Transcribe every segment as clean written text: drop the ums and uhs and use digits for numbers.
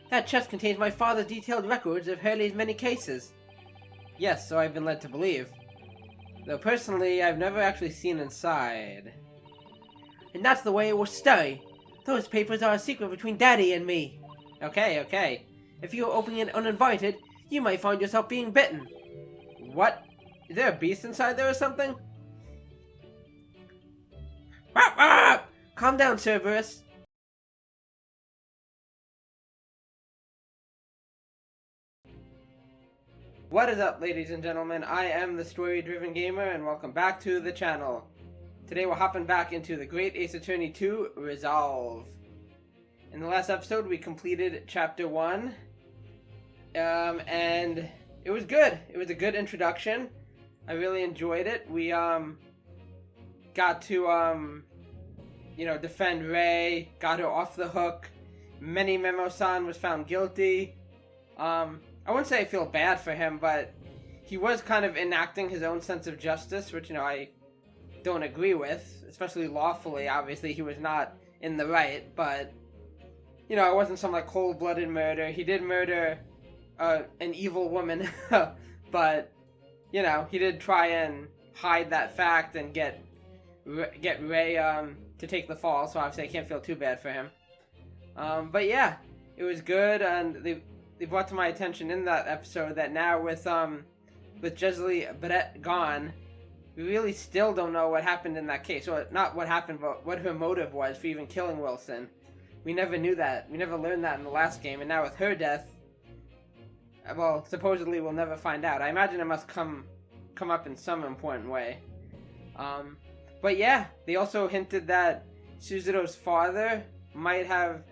That chest contains my father's detailed records of Hurley's many cases. Yes, so I've been led to believe. Though personally, I've never actually seen inside. And that's the way it will stay. Those papers are a secret between Daddy and me. Okay, okay. If you are opening it uninvited, you might find yourself being bitten. What? Is there a beast inside there or something? Calm down, Cerberus. What is up, ladies and gentlemen? I am the Story-Driven Gamer, and welcome back to the channel. Today we're hopping back into the Great Ace Attorney 2 Resolve. In the last episode, we completed Chapter 1, and it was good. It was a good introduction. I really enjoyed it. We got to defend Ray, got her off the hook. Memo-san was found guilty. I wouldn't say I feel bad for him, but he was kind of enacting his own sense of justice, which, I don't agree with, especially lawfully. Obviously, he was not in the right, but, it wasn't some, cold-blooded murder. He did murder an evil woman, but, he did try and hide that fact and get Ray to take the fall, so obviously I can't feel too bad for him. But yeah, it was good, and they brought to my attention in that episode that now with Jesli Brett gone, we really still don't know what happened in that case. Or not what happened, but what her motive was for even killing Wilson. We never knew that. We never learned that in the last game, and now with her death, well, supposedly we'll never find out. I imagine it must come up in some important way. But yeah, they also hinted that Suzuro's father might have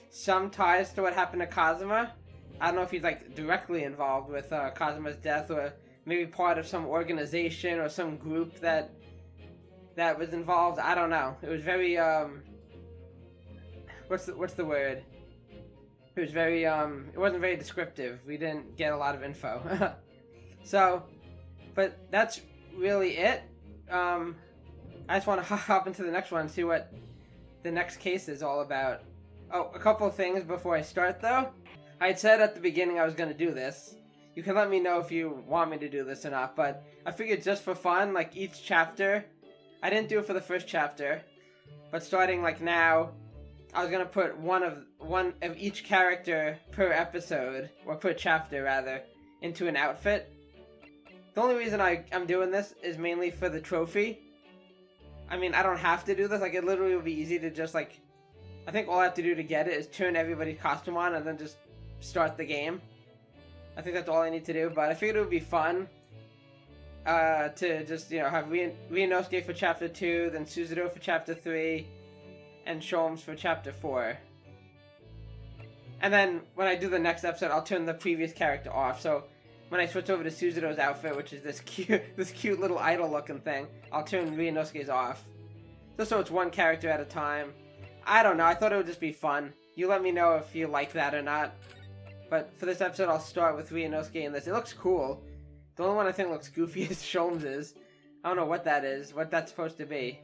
some ties to what happened to Kazuma. I don't know if he's directly involved with Kazuma's death, or maybe part of some organization or some group that was involved. I don't know. It was very what's the word? It was very it wasn't very descriptive. We didn't get a lot of info. So, but that's really it. I just want to hop into the next one and see what the next case is all about. Oh, a couple of things before I start though. I had said at the beginning I was going to do this. You can let me know if you want me to do this or not, but I figured just for fun, each chapter, I didn't do it for the first chapter, but starting now, I was going to put one of each character per episode, or per chapter rather, into an outfit. The only reason I'm doing this is mainly for the trophy. I mean, I don't have to do this, it literally would be easy to just I think all I have to do to get it is turn everybody's costume on and then just start the game. I think that's all I need to do, but I figured it would be fun to just, have Ryunosuke for Chapter 2, then Suzuro for Chapter 3, and Sholmes for Chapter 4. And then, when I do the next episode, I'll turn the previous character off, so when I switch over to Suzuro's outfit, which is this cute little idol-looking thing, I'll turn Ryunosuke's off. Just so it's one character at a time. I don't know, I thought it would just be fun. You let me know if you like that or not. But for this episode, I'll start with Ryunosuke in this. It looks cool. The only one I think looks goofy is Sholmes'. I don't know what that is, what that's supposed to be.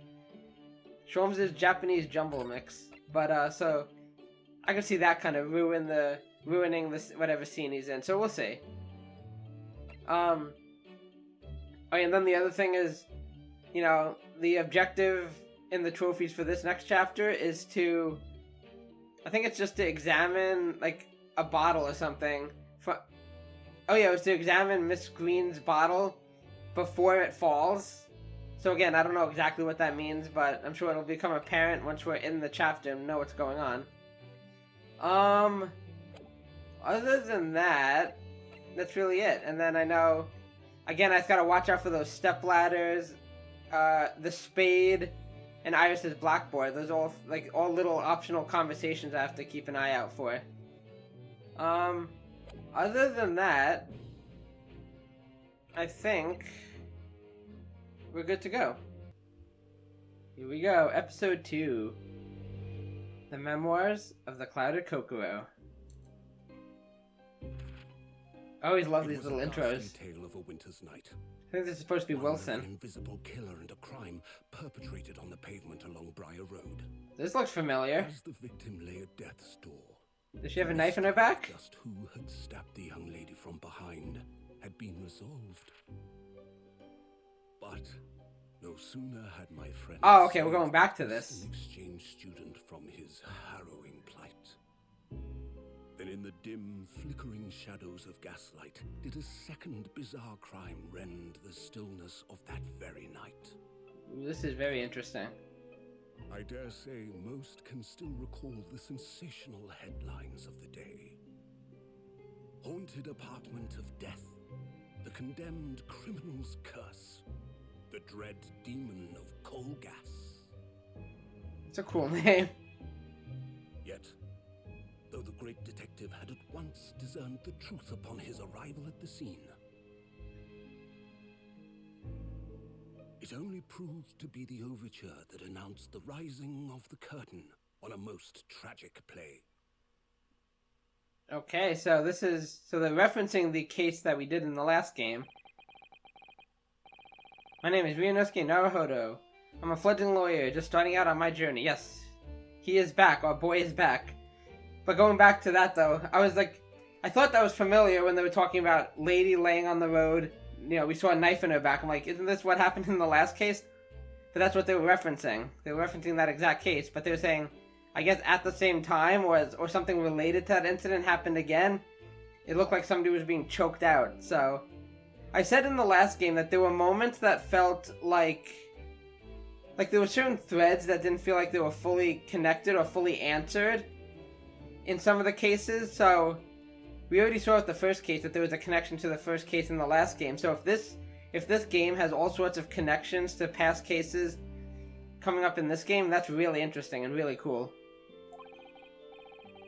Sholmes' Japanese jumble mix. But, so, I can see that kind of ruining this, whatever scene he's in. So we'll see. Oh, and then the other thing is, the objective in the trophies for this next chapter is to, I think it's just to examine, a bottle or something. Oh yeah, it was to examine Miss Green's bottle before it falls. So again, I don't know exactly what that means, but I'm sure it'll become apparent once we're in the chapter and know what's going on. Other than that, that's really it. And then I know, again, I just gotta watch out for those step ladders, the spade, and Iris's blackboard. Those are all little optional conversations I have to keep an eye out for. Other than that, I think we're good to go. Here we go, Episode 2. The Memoirs of the Clouded Kokoro. I always love these little intros. Tale of a winter's night. I think this is supposed to be Wilson. An invisible killer and a crime perpetrated on the pavement along Briar Road. This looks familiar. As the victim lay at death's door, Does she have a knife in her back? Just who had stabbed the young lady from behind had been resolved. But no sooner had my friend... Oh, okay, we're going back to this. ...an exchange student from his harrowing plight. Then in the dim, flickering shadows of gaslight did a second bizarre crime rend the stillness of that very night. This is very interesting. I dare say most can still recall the sensational headlines of the day. Haunted apartment of death, the condemned criminal's curse, the dread demon of coal gas. It's a cool name. Yet, though the great detective had at once discerned the truth upon his arrival at the scene, it only proved to be the overture that announced the rising of the curtain on a most tragic play. Okay, so they're referencing the case that we did in the last game. My name is Ryunosuke Naruhodo. I'm a fledgling lawyer just starting out on my journey. Yes, he is back. Our boy is back. But going back to that though, I thought that was familiar when they were talking about lady laying on the road. You know, we saw a knife in her back. I'm like, isn't this what happened in the last case? But that's what they were referencing. They were referencing that exact case, but they were saying, I guess at the same time, or something related to that incident happened again. It looked like somebody was being choked out. So, I said in the last game that there were moments that felt like there were certain threads that didn't feel like they were fully connected or fully answered in some of the cases. So, we already saw with the first case that there was a connection to the first case in the last game. So if this game has all sorts of connections to past cases coming up in this game, that's really interesting and really cool.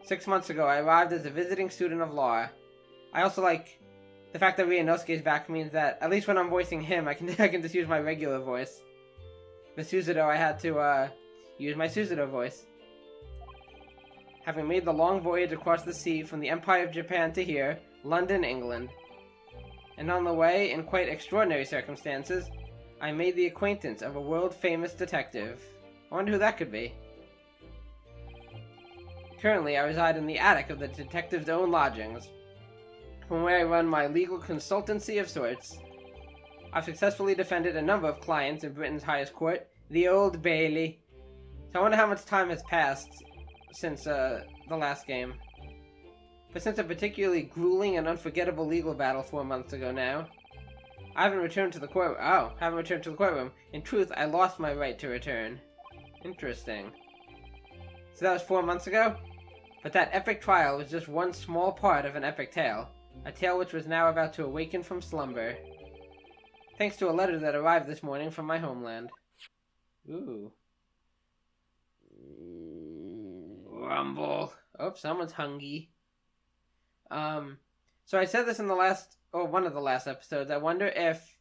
6 months ago, I arrived as a visiting student of law. I also like the fact that Ryunosuke is back means that at least when I'm voicing him, I can just use my regular voice. With Suzuto, I had to use my Suzuto voice. Having made the long voyage across the sea from the Empire of Japan to here, London, England. And on the way, in quite extraordinary circumstances, I made the acquaintance of a world-famous detective. I wonder who that could be. Currently, I reside in the attic of the detective's own lodgings, from where I run my legal consultancy of sorts. I've successfully defended a number of clients in Britain's highest court, the Old Bailey. So I wonder how much time has passed since the last game. But since a particularly grueling and unforgettable legal battle 4 months ago now, I haven't returned to the courtroom. In truth, I lost my right to return. Interesting. So that was 4 months ago? But that epic trial was just one small part of an epic tale. A tale which was now about to awaken from slumber. Thanks to a letter that arrived this morning from my homeland. Ooh. Rumble. Oh, someone's hungry. So I said this in one of the last episodes. I wonder if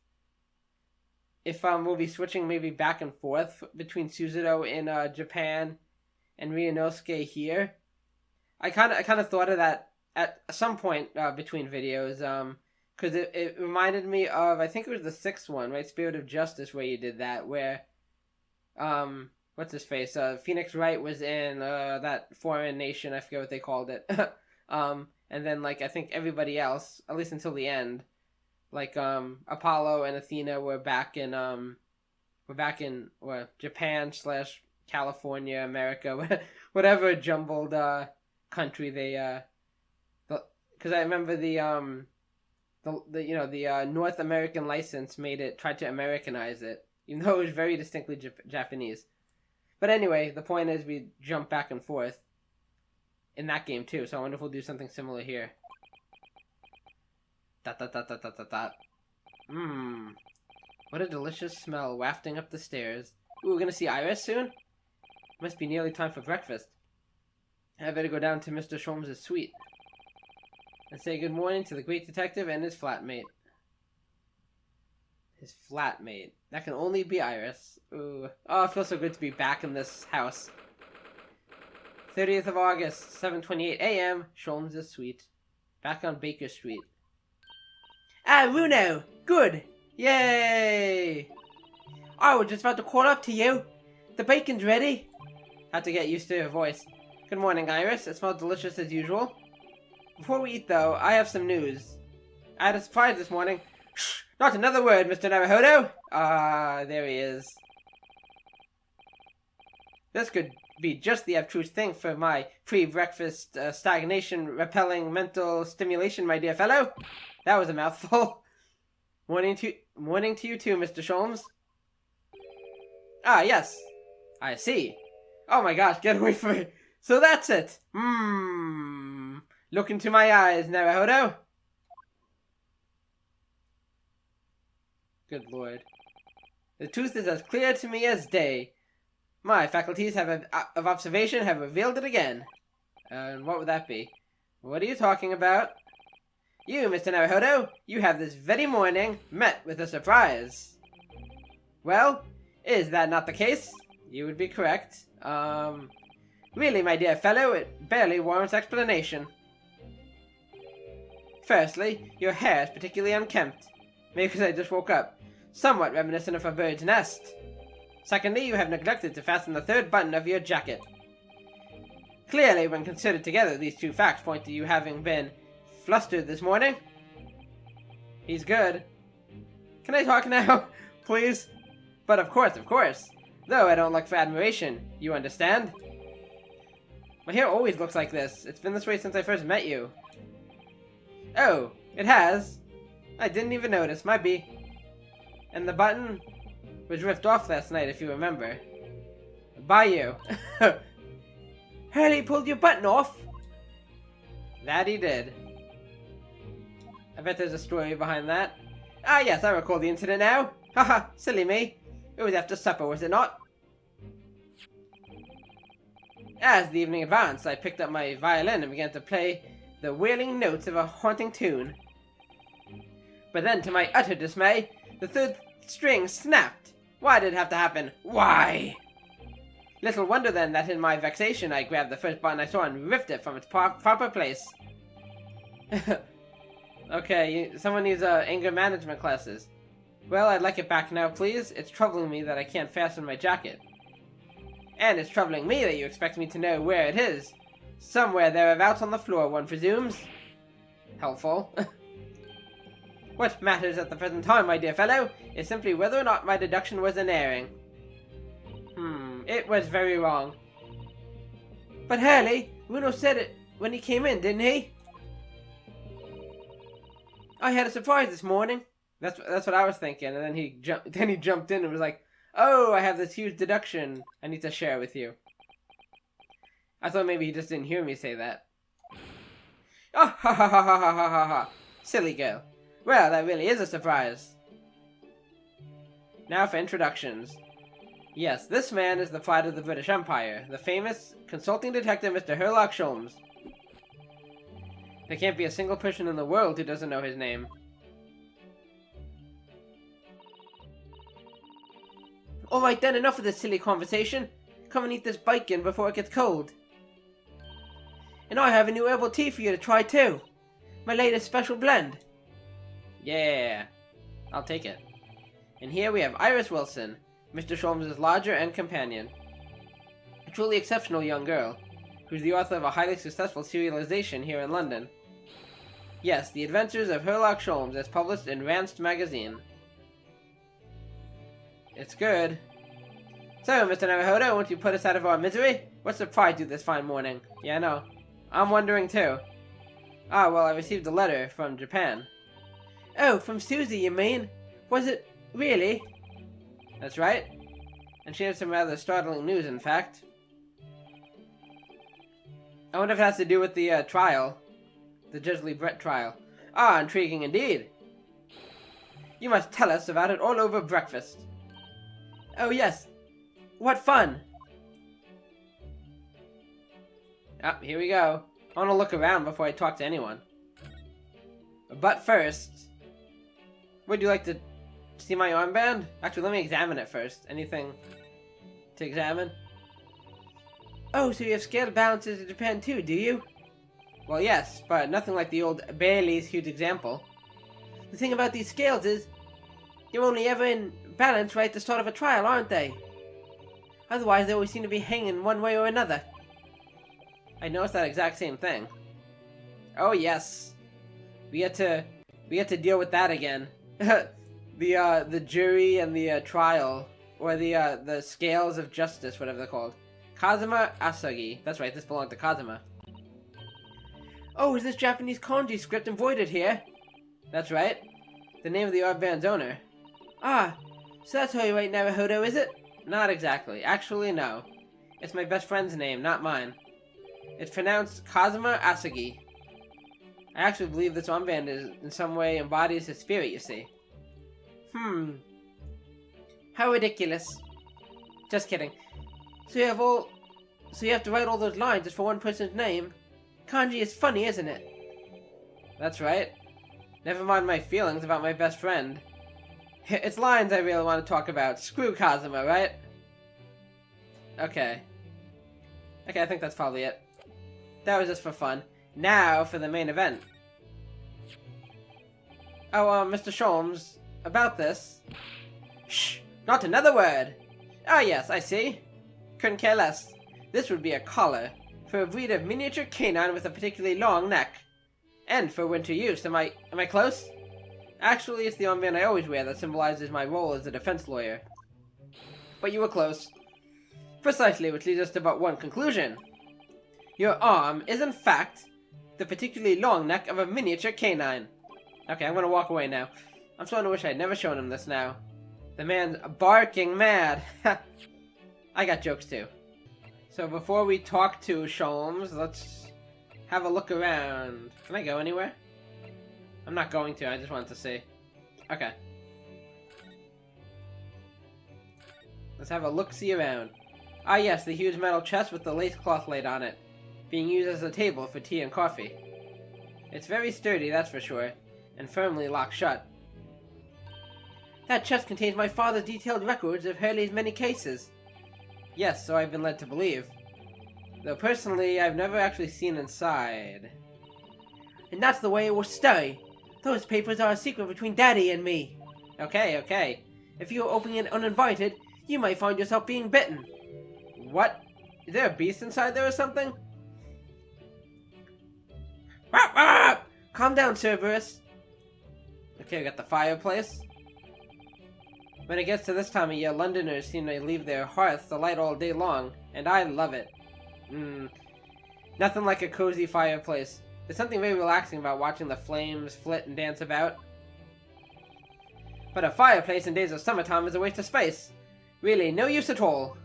we'll be switching maybe back and forth between Suzuto in Japan and Ryunosuke here. I kind of thought of that at some point between videos, because it reminded me of, I think it was the sixth one, right? Spirit of Justice, where you did that, where what's his face? Phoenix Wright was in that foreign nation. I forget what they called it. And then I think everybody else, at least until the end, Apollo and Athena were back in Japan / California, America, whatever jumbled country they because I remember the North American license tried to Americanize it, even though it was very distinctly Japanese. But anyway, the point is we jump back and forth in that game too, so I wonder if we'll do something similar here. Dot dot dot dot dot dot dot. Mmm. What a delicious smell wafting up the stairs. Ooh, we're gonna see Iris soon? Must be nearly time for breakfast. I better go down to Mr. Sholmes' suite and say good morning to the great detective and his flatmate. His flatmate. That can only be Iris. Ooh. Oh, it feels so good to be back in this house. 30th of August, 7:28 a.m., Sholmes' suite. Back on Baker Street. Ah, Runo! Good! Yay! I was just about to call up to you. The bacon's ready. Had to get used to her voice. Good morning, Iris. It smells delicious as usual. Before we eat, though, I have some news. I had a surprise this morning. Shh! Not another word, Mr. Naruhodo! There he is. This could be just the abstruse thing for my pre-breakfast stagnation-repelling mental stimulation, my dear fellow. That was a mouthful. Morning to you too, Mr. Sholmes. Ah, yes. I see. Oh my gosh, get away from me. So that's it. Look into my eyes, Naruhodo. Good lord. The truth is as clear to me as day. My faculties of observation have revealed it again. And what would that be? What are you talking about? You, Mr. Naruhodo, you have this very morning met with a surprise. Well, is that not the case? You would be correct. Really, my dear fellow, it barely warrants explanation. Firstly, your hair is particularly unkempt. Maybe because I just woke up. Somewhat reminiscent of a bird's nest. Secondly, you have neglected to fasten the third button of your jacket. Clearly, when considered together, these two facts point to you having been flustered this morning. He's good. Can I talk now? Please? But of course. Though I don't look for admiration, you understand? My hair always looks like this. It's been this way since I first met you. Oh, it has? I didn't even notice. Might be. And the button was ripped off last night, if you remember. By you. Hurley pulled your button off? That he did. I bet there's a story behind that. Ah, yes, I recall the incident now. Haha, silly me. It was after supper, was it not? As the evening advanced, I picked up my violin and began to play the wailing notes of a haunting tune. But then, to my utter dismay, the third string snapped. Why did it have to happen? Why? Little wonder then that in my vexation I grabbed the first button I saw and ripped it from its proper place. Okay, someone needs anger management classes. Well, I'd like it back now, please. It's troubling me that I can't fasten my jacket. And it's troubling me that you expect me to know where it is. Somewhere thereabouts on the floor, one presumes. Helpful. What matters at the present time, my dear fellow, is simply whether or not my deduction was an erring. It was very wrong. But Hurley, Bruno said it when he came in, didn't he? I had a surprise this morning. That's what I was thinking, and then he jumped in and was like, "Oh, I have this huge deduction I need to share with you." I thought maybe he just didn't hear me say that. Oh, ha ha ha ha ha ha ha ha! Silly girl. Well, that really is a surprise. Now for introductions. Yes, this man is the pride of the British Empire, the famous consulting detective Mr. Sherlock Sholmes. There can't be a single person in the world who doesn't know his name. Alright then, enough of this silly conversation. Come and eat this bacon before it gets cold. And I have a new herbal tea for you to try too. My latest special blend. Yeah, I'll take it. And here we have Iris Wilson, Mr. Sholmes' lodger and companion. A truly exceptional young girl, who's the author of a highly successful serialization here in London. Yes, The Adventures of Sherlock Sholmes, as published in Ranced magazine. It's good. So, Mr. Naruhodo, won't you put us out of our misery? What's the pride you this fine morning? Yeah, I know. I'm wondering too. Ah, well, I received a letter from Japan. Oh, from Susie, you mean? Was it really? That's right. And she has some rather startling news, in fact. I wonder if it has to do with the trial. The Jesley Brett trial. Ah, intriguing indeed. You must tell us about it all over breakfast. Oh, yes. What fun! Ah, here we go. I want to look around before I talk to anyone. But first... Would you like to see my armband? Actually, let me examine it first. Anything to examine? Oh, so you have scaled balances in Japan too, do you? Well, yes, but nothing like the old Bailey's huge example. The thing about these scales is, they're only ever in balance right at the start of a trial, aren't they? Otherwise, they always seem to be hanging one way or another. I noticed that exact same thing. Oh yes, we had to deal with that again. The jury and the trial, or the scales of justice, whatever they're called. Kazuma Asagi. That's right, this belonged to Kazuma. Oh, is this Japanese kanji script embroidered here? That's right. The name of the art band's owner. Ah, so that's how you write Naruhodo, is it? Not exactly. Actually, no. It's my best friend's name, not mine. It's pronounced Kazuma Asagi. I actually believe this armband is in some way embodies his spirit, you see. How ridiculous. Just kidding. So you have to write all those lines just for one person's name? Kanji is funny, isn't it? That's right. Never mind my feelings about my best friend. It's lines I really want to talk about. Screw Kazuma, right? Okay. Okay, I think that's probably it. That was just for fun. Now for the main event. Oh, Mr. Sholmes, about this. Shh! Not another word! Ah, yes, I see. Couldn't care less. This would be a collar for a breed of miniature canine with a particularly long neck. And for winter use. Am I close? Actually, it's the armband I always wear that symbolizes my role as a defense lawyer. But you were close. Precisely, which leads us to but one conclusion. Your arm is, in fact, the particularly long neck of a miniature canine. Okay, I'm gonna walk away now. I'm starting to wish I'd never shown him this now. The man's barking mad. I got jokes too. So before we talk to Sholmes, let's have a look around. Can I go anywhere? I'm not going to, I just wanted to see. Okay. Let's have a look-see around. Ah yes, the huge metal chest with the lace cloth laid on it, being used as a table for tea and coffee. It's very sturdy, that's for sure, and firmly locked shut. That chest contains my father's detailed records of Hurley's many cases. Yes, so I've been led to believe. Though personally, I've never actually seen inside. And that's the way it will stay. Those papers are a secret between Daddy and me. Okay. If you are opening it uninvited, you might find yourself being bitten. What? Is there a beast inside there or something? Calm down, Cerberus. Okay, we got the fireplace. When it gets to this time of year, Londoners seem to leave their hearths alight all day long, and I love it. Nothing like a cozy fireplace. There's something very relaxing about watching the flames flit and dance about. But a fireplace in days of summertime is a waste of space. Really, no use at all.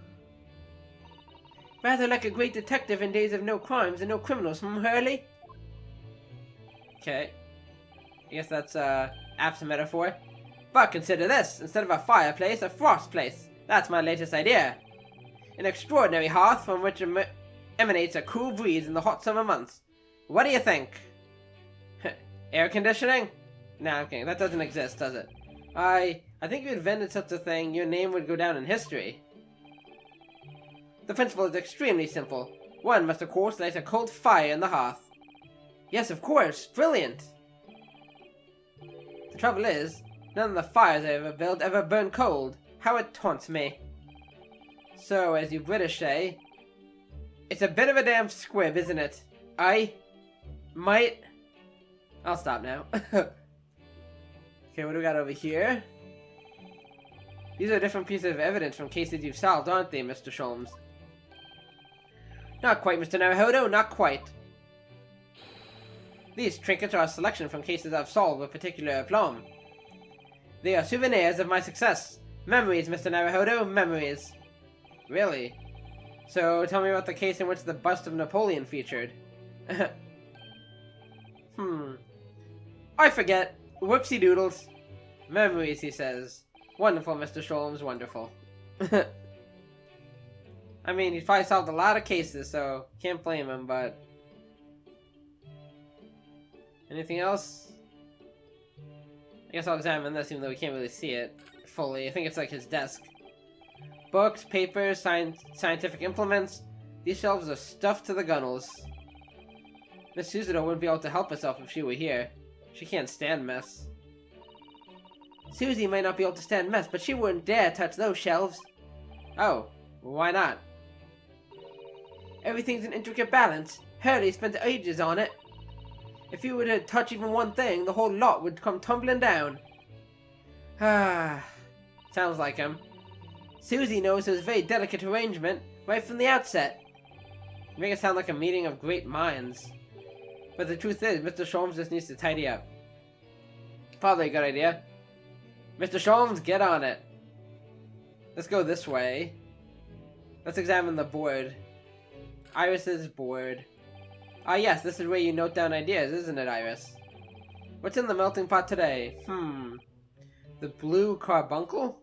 Rather like a great detective in days of no crimes and no criminals, Hurley? Okay. I guess that's, apps a metaphor. But consider this, instead of a fireplace, a frost place. That's my latest idea. An extraordinary hearth from which emanates a cool breeze in the hot summer months. What do you think? Air conditioning? Nah, I'm kidding. That doesn't exist, does it? I think if you invented such a thing, your name would go down in history. The principle is extremely simple. One must, of course, light a cold fire in the hearth. Yes, of course. Brilliant. The trouble is, none of the fires I ever built ever burn cold. How it taunts me. So, as you British say, it's a bit of a damn squib, isn't it? I'll stop now. Okay, what do we got over here? These are different pieces of evidence from cases you've solved, aren't they, Mr. Sholmes? Not quite, Mr. Naruhodo, not quite. These trinkets are a selection from cases I've solved with particular aplomb. They are souvenirs of my success. Memories, Mr. Naruhodo, memories. Really? So, tell me about the case in which the bust of Napoleon featured. I forget. Whoopsie doodles. Memories, he says. Wonderful, Mr. Sholmes, wonderful. I mean, he's probably solved a lot of cases, so can't blame him, but... Anything else? I guess I'll examine this, even though we can't really see it fully. I think it's like his desk. Books, papers, scientific implements. These shelves are stuffed to the gunnels. Miss Suzuto wouldn't be able to help herself if she were here. She can't stand mess. Susie might not be able to stand mess, but she wouldn't dare touch those shelves. Oh, why not? Everything's in intricate balance. Hurley spent ages on it. If you were to touch even one thing, the whole lot would come tumbling down. Ah, sounds like him. Susie knows it was a very delicate arrangement right from the outset. You make it sound like a meeting of great minds. But the truth is, Mr. Sholmes just needs to tidy up. Probably a good idea. Mr. Sholmes, get on it. Let's go this way. Let's examine the board. Iris's board. Ah yes, this is where you note down ideas, isn't it, Iris? What's in the melting pot today? The blue carbuncle?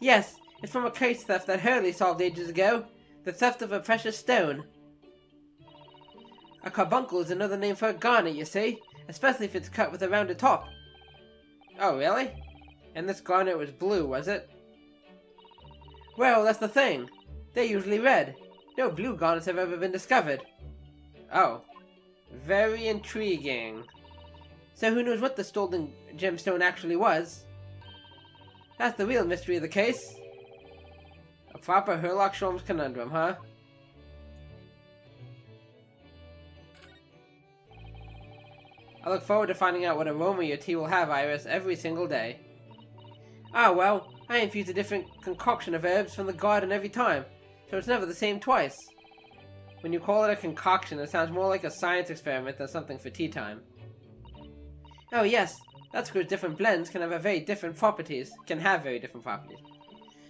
Yes, it's from a case theft that Hurley solved ages ago. The theft of a precious stone. A carbuncle is another name for a garnet, you see? Especially if it's cut with a rounded top. Oh, really? And this garnet was blue, was it? Well, that's the thing. They're usually red. No blue garnets have ever been discovered. Oh. Very intriguing. So who knows what the stolen gemstone actually was? That's the real mystery of the case. A proper Sherlock Holmes conundrum, huh? I look forward to finding out what aroma your tea will have, Iris, every single day. Ah, well, I infuse a different concoction of herbs from the garden every time, so it's never the same twice. When you call it a concoction, it sounds more like a science experiment than something for tea time. Oh yes, that's because different blends can have very different properties.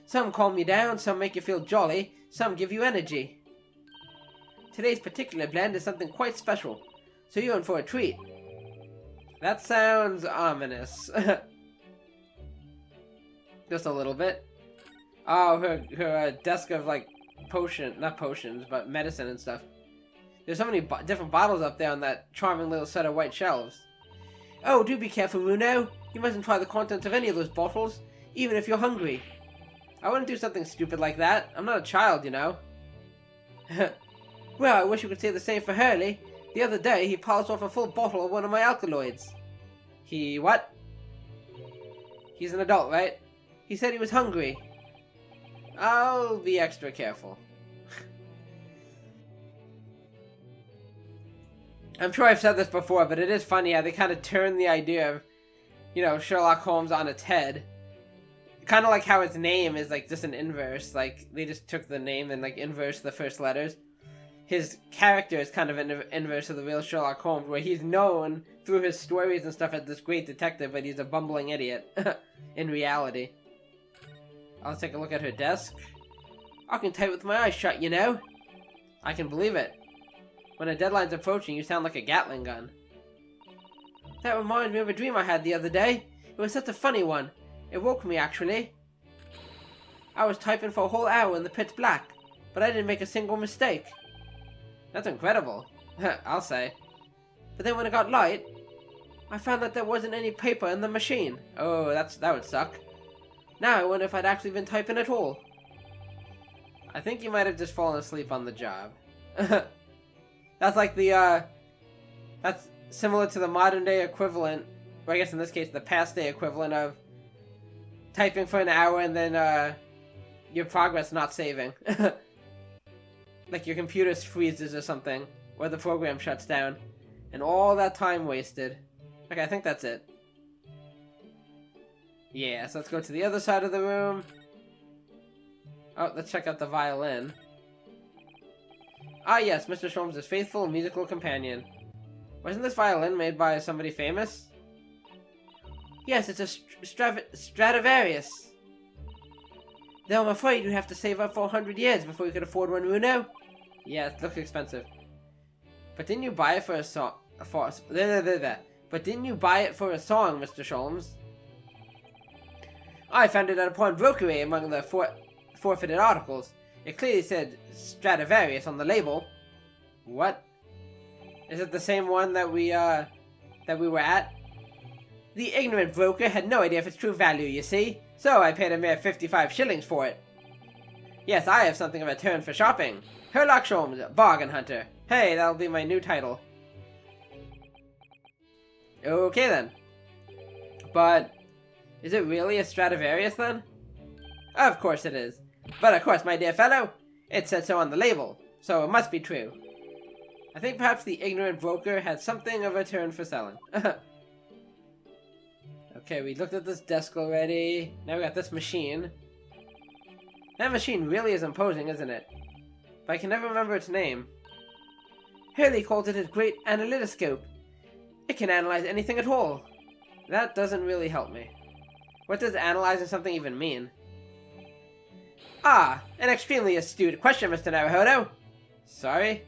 Some calm you down, some make you feel jolly, some give you energy. Today's particular blend is something quite special, so you're in for a treat. That sounds ominous. Just a little bit. Oh, her desk of like not potions, but medicine and stuff. There's so many different bottles up there on that charming little set of white shelves. Oh, do be careful, Runo. You mustn't try the contents of any of those bottles, even if you're hungry. I wouldn't do something stupid like that. I'm not a child, you know. Well, I wish you could say the same for Hurley. The other day, he polished off a full bottle of one of my alkaloids. He what? He's an adult, right? He said he was hungry. I'll be extra careful. I'm sure I've said this before, but it is funny how they kind of turn the idea of, you know, Sherlock Holmes on its head. Kind of like how his name is like just an inverse. Like, they just took the name and like inverse the first letters. His character is kind of an inverse of the real Sherlock Holmes, where he's known through his stories and stuff as this great detective, but he's a bumbling idiot in reality. I'll take a look at her desk. I can type with my eyes shut, you know. I can believe it. When a deadline's approaching, you sound like a Gatling gun. That reminds me of a dream I had the other day. It was such a funny one. It woke me, actually. I was typing for a whole hour in the pitch black, but I didn't make a single mistake. That's incredible, I'll say. But then when it got light, I found that there wasn't any paper in the machine. Oh, that would suck. Now I wonder if I'd actually been typing at all. I think you might have just fallen asleep on the job. That's like the, that's similar to the modern day equivalent, or I guess in this case the past day equivalent of typing for an hour and then, your progress not saving. Like your computer freezes or something, or the program shuts down, and all that time wasted. Okay, I think that's it. Yeah, so let's go to the other side of the room. Oh, let's check out the violin. Ah yes, Mr. Sholmes' faithful musical companion. Wasn't this violin made by somebody famous? Yes, it's a Stradivarius. Though I'm afraid you'd have to save up for 100 years before you could afford one, Runo. Yeah, it looks expensive. But didn't you buy it for a song? But didn't you buy it for a song, Mr. Sholmes? I found it at a pawnbrokery among the forfeited articles. It clearly said Stradivarius on the label. What? Is it the same one that we were at? The ignorant broker had no idea of its true value, you see, so I paid a mere 55 shillings for it. Yes, I have something of a turn for shopping. Sherlock Holmes, bargain hunter. Hey, that'll be my new title. Okay then. But, is it really a Stradivarius then? Of course it is. But of course, my dear fellow, it said so on the label, so it must be true. I think perhaps the ignorant broker had something of a turn for selling. Okay, we looked at this desk already. Now we got this machine. That machine really is imposing, isn't it? But I can never remember its name. Hurley called it his great analytoscope. It can analyze anything at all. That doesn't really help me. What does analyzing something even mean? Ah, an extremely astute question, Mr. Naruhodo. Sorry?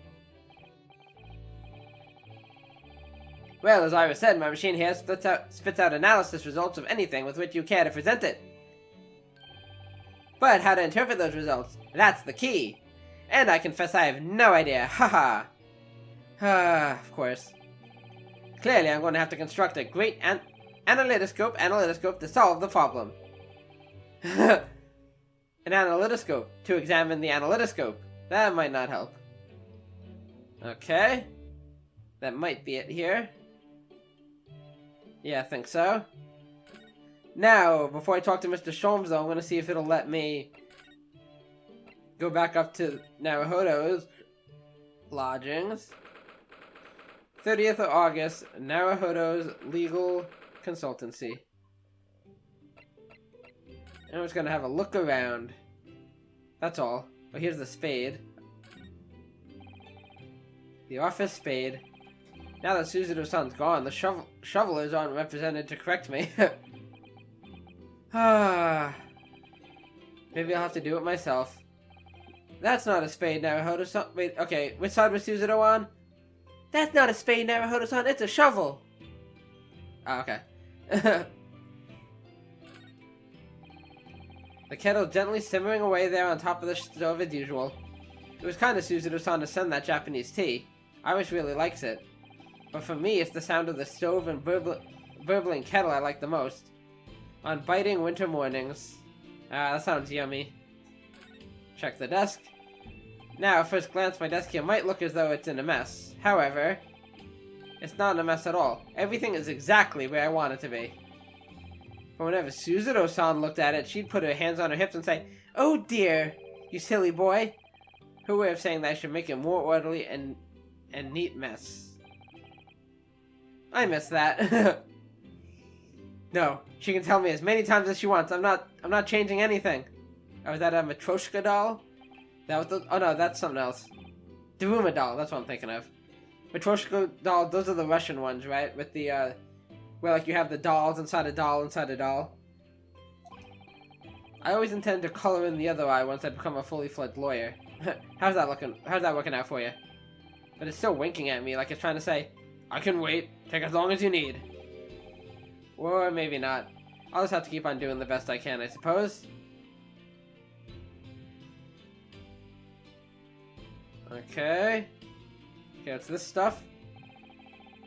Well, as Ira said, my machine here spits out analysis results of anything with which you care to present it. But how to interpret those results, that's the key. And I confess I have no idea, haha. Of course. Clearly I'm going to have to construct a great analytoscope to solve the problem. An analytoscope to examine the analytoscope. That might not help. Okay. That might be it here. Yeah, I think so. Now, before I talk to Mr. Sholmes, though, I'm going to see if it'll let me go back up to Naruhodo's lodgings. 30th of August, Naruhodo's legal consultancy. And I'm just going to have a look around. That's all. Oh, here's the spade. The office spade. Now that Suzuto-san's gone, the shovelers aren't represented to correct me. Maybe I'll have to do it myself. That's not a spade, Naruhodo-san. Wait, okay, which side was Suzuto on? That's not a spade, Naruhodo-san, it's a shovel! Oh, okay. The kettle gently simmering away there on top of the stove as usual. It was kind of Suzuto-san to send that Japanese tea. Irish really likes it. But for me, it's the sound of the stove and burbling kettle I like the most. On biting winter mornings. That sounds yummy. Check the desk. Now, at first glance, my desk here might look as though it's in a mess. However, it's not in a mess at all. Everything is exactly where I want it to be. But whenever Suzuto-san looked at it, she'd put her hands on her hips and say, "Oh dear, you silly boy." Her way of saying that I should make a more orderly and neat mess. I miss that. No, she can tell me as many times as she wants. I'm not changing anything. Oh, is that a Matryoshka doll? That was the, oh no, that's something else. Daruma doll, that's what I'm thinking of. Matryoshka doll, those are the Russian ones, right? With the, where like you have the dolls inside a doll inside a doll. I always intend to color in the other eye once I become a fully fledged lawyer. How's that working out for you? But it's still winking at me like it's trying to say, I can wait, take as long as you need. Or maybe not. I'll just have to keep on doing the best I can, I suppose. Okay, it's this stuff.